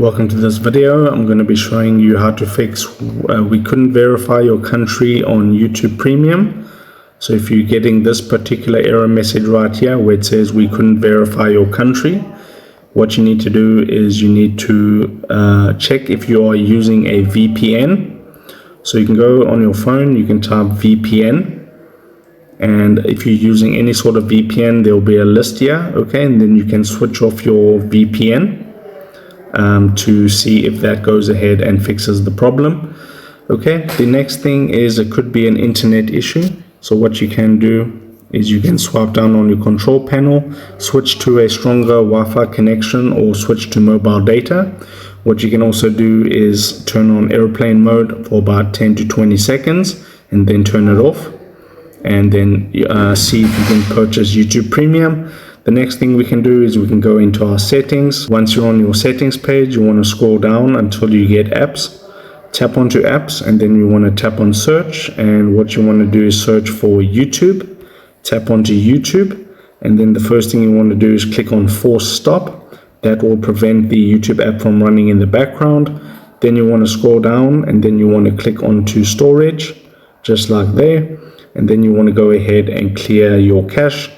Welcome to this video. I'm going to be showing you how to fix we couldn't verify your country on YouTube Premium. So if you're getting this particular error message right here where it says we couldn't verify your country, what you need to do is you need to check if you are using a VPN. So you can go on your phone, you can type VPN, and if you're using any sort of VPN, there will be a list here, okay, and then you can switch off your VPN to see if that goes ahead and fixes the problem. Okay, the next thing is it could be an internet issue. So what you can do is you can swipe down on your control panel, switch to a stronger Wi-Fi connection or switch to mobile data. What you can also do is turn on airplane mode for about 10 to 20 seconds and then turn it off, and then see if you can purchase YouTube Premium. The next thing we can do is we can go into our settings. Once you're on your settings page, you want to scroll down until you get apps. Tap onto apps, and then you want to tap on search, and what you want to do is search for YouTube. Tap onto YouTube, and then the first thing you want to do is click on force stop. That will prevent the YouTube app from running in the background. Then you want to scroll down, and then you want to click onto storage, just like there, and then you want to go ahead and clear your cache.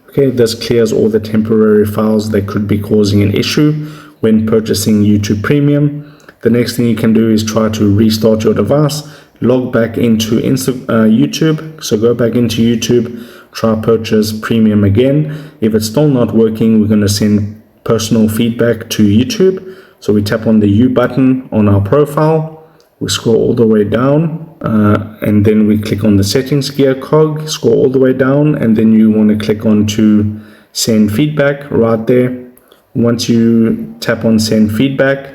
Okay, this clears all the temporary files that could be causing an issue when purchasing YouTube Premium. The next thing you can do is try to restart your device, log back into YouTube. So go back into YouTube, try purchase Premium again. If it's still not working, we're going to send personal feedback to YouTube. So we tap on the U button on our profile, we scroll all the way down, and then we click on the settings gear cog, scroll all the way down, and then you want to click on to send feedback right there. Once you tap on send feedback,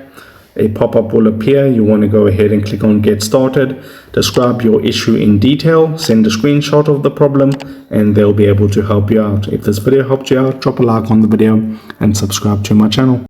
a pop-up will appear. You want to go ahead and click on get started, describe your issue in detail, send a screenshot of the problem, and they'll be able to help you out. If this video helped you out, drop a like on the video and subscribe to my channel.